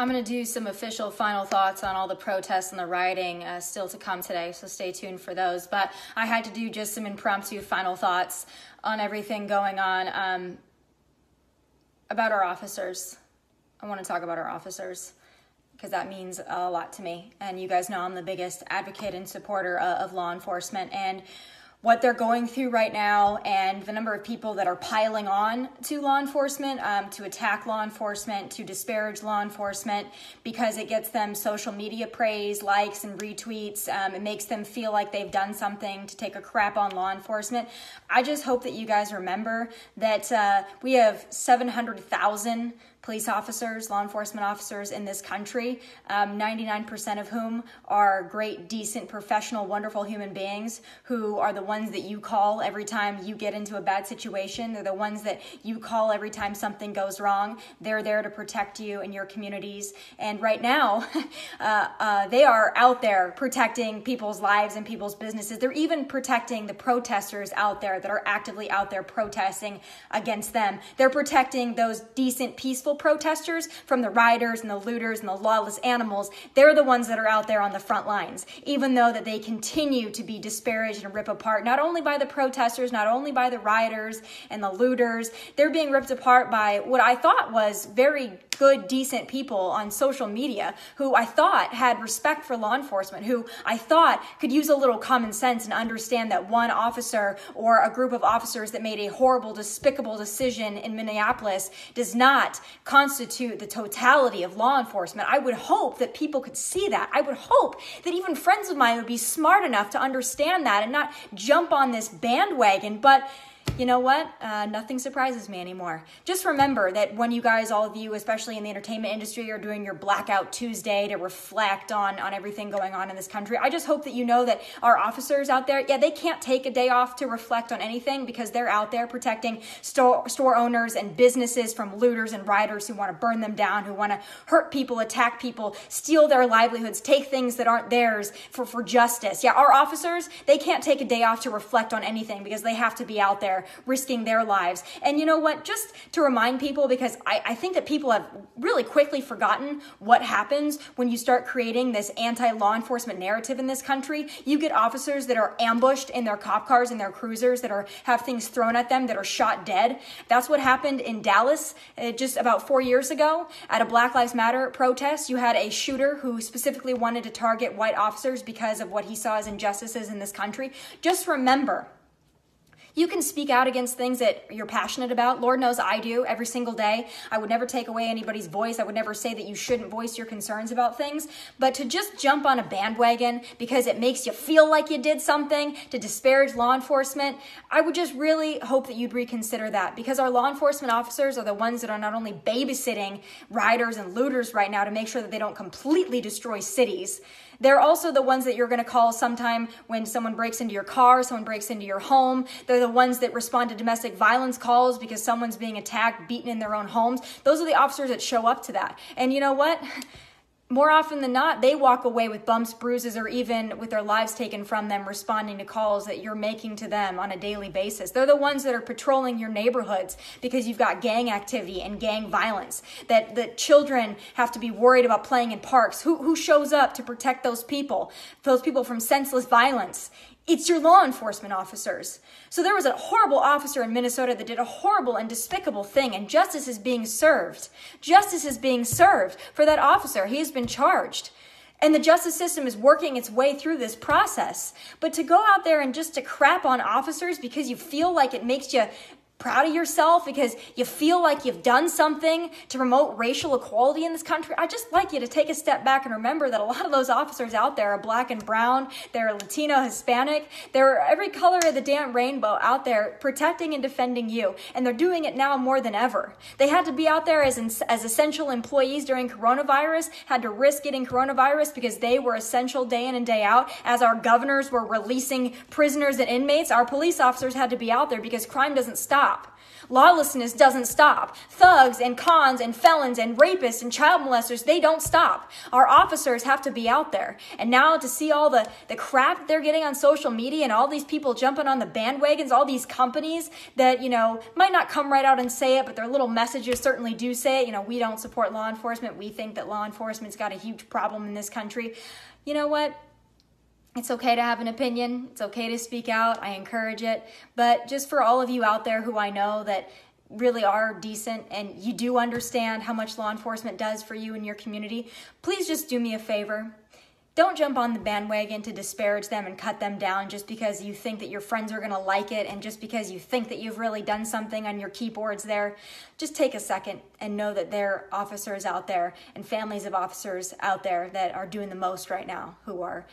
I'm going to do some official final thoughts on all the protests and the rioting still to come today, so stay tuned for those. But I had to do just some impromptu final thoughts on everything going on about our officers. I want to talk about our officers because that means a lot to me. And you guys know I'm the biggest advocate and supporter of law enforcement, and what they're going through right now and the number of people that are piling on to law enforcement, to attack law enforcement, to disparage law enforcement because it gets them social media praise, likes, and retweets. It makes them feel like they've done something to take a crap on law enforcement. I just hope that you guys remember that we have 700,000 police officers, law enforcement officers in this country, 99% of whom are great, decent, professional, wonderful human beings who are the ones that you call every time you get into a bad situation. They're the ones that you call every time something goes wrong. They're there to protect you and your communities. And right now, they are out there protecting people's lives and people's businesses. They're even protecting the protesters out there that are actively out there protesting against them. They're protecting those decent, peaceful protesters from the rioters and the looters and the lawless animals. They're the ones that are out there on the front lines, even though that they continue to be disparaged and ripped apart, not only by the protesters, not only by the rioters and the looters. They're being ripped apart by what I thought was very good, decent people on social media who I thought had respect for law enforcement, who I thought could use a little common sense and understand that one officer or a group of officers that made a horrible, despicable decision in Minneapolis does not constitute the totality of law enforcement. I would hope that people could see that. I would hope that even friends of mine would be smart enough to understand that and not jump on this bandwagon. But you know what? Nothing surprises me anymore. Just remember that when you guys, all of you, especially in the entertainment industry, are doing your Blackout Tuesday to reflect on everything going on in this country, I just hope that you know that our officers out there, yeah, they can't take a day off to reflect on anything because they're out there protecting store owners and businesses from looters and rioters who want to burn them down, who want to hurt people, attack people, steal their livelihoods, take things that aren't theirs for justice. Yeah, our officers, they can't take a day off to reflect on anything because they have to be out there risking their lives. And you know what? Just to remind people, because I think that people have really quickly forgotten what happens when you start creating this anti-law enforcement narrative in this country. You get officers that are ambushed in their cop cars and their cruisers that have things thrown at them, that are shot dead. That's what happened in Dallas just about 4 years ago at a Black Lives Matter protest. You had a shooter who specifically wanted to target white officers because of what he saw as injustices in this country. Just remember, you can speak out against things that you're passionate about. Lord knows I do every single day. I would never take away anybody's voice. I would never say that you shouldn't voice your concerns about things. But to just jump on a bandwagon because it makes you feel like you did something to disparage law enforcement, I would just really hope that you'd reconsider that, because our law enforcement officers are the ones that are not only babysitting rioters and looters right now to make sure that they don't completely destroy cities. They're also the ones that you're going to call sometime when someone breaks into your car, someone breaks into your home. They're the ones that respond to domestic violence calls because someone's being attacked, beaten in their own homes. Those are the officers that show up to that. And you know what? More often than not, they walk away with bumps, bruises, or even with their lives taken from them responding to calls that you're making to them on a daily basis. They're the ones that are patrolling your neighborhoods because you've got gang activity and gang violence, that the children have to be worried about playing in parks. Who shows up to protect those people from senseless violence? It's your law enforcement officers. So there was a horrible officer in Minnesota that did a horrible and despicable thing, and justice is being served. Justice is being served for that officer. He has been charged. And the justice system is working its way through this process. But to go out there and just to crap on officers because you feel like it makes you proud of yourself, because you feel like you've done something to promote racial equality in this country, I just like you to take a step back and remember that a lot of those officers out there are black and brown, they're Latino, Hispanic, they're every color of the damn rainbow out there protecting and defending you, and they're doing it now more than ever. They had to be out there as essential employees during coronavirus, had to risk getting coronavirus because they were essential day in and day out. As our governors were releasing prisoners and inmates, our police officers had to be out there because crime doesn't stop. stop. Lawlessness doesn't stop. Thugs and cons and felons and rapists and child molesters, they don't stop. Our officers have to be out there. And now to see all the crap they're getting on social media and all these people jumping on the bandwagons, all these companies that, might not come right out and say it, but their little messages certainly do say it. We don't support law enforcement. We think that law enforcement's got a huge problem in this country. You know what? It's okay to have an opinion. It's okay to speak out. I encourage it. But just for all of you out there who I know that really are decent and you do understand how much law enforcement does for you and your community, please just do me a favor. Don't jump on the bandwagon to disparage them and cut them down just because you think that your friends are going to like it and just because you think that you've really done something on your keyboards there. Just take a second and know that there are officers out there and families of officers out there that are doing the most right now, who are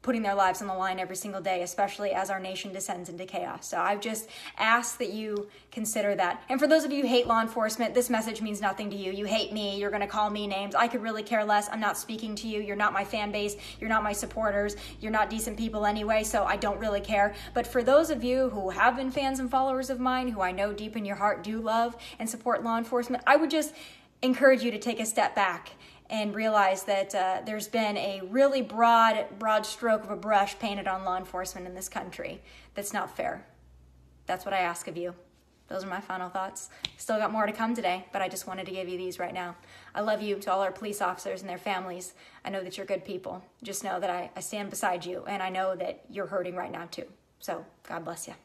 putting their lives on the line every single day, especially as our nation descends into chaos. So I've just asked that you consider that. And for those of you who hate law enforcement, this message means nothing to you. You hate me. You're going to call me names. I could really care less. I'm not speaking to you. You're not my fan base. You're not my supporters. You're not decent people anyway, so I don't really care. But for those of you who have been fans and followers of mine, who I know deep in your heart do love and support law enforcement, I would just encourage you to take a step back and realize that there's been a really broad stroke of a brush painted on law enforcement in this country that's not fair. That's what I ask of you. Those are my final thoughts. Still got more to come today, but I just wanted to give you these right now. I love you to all our police officers and their families. I know that you're good people. Just know that I stand beside you, and I know that you're hurting right now too. So God bless you.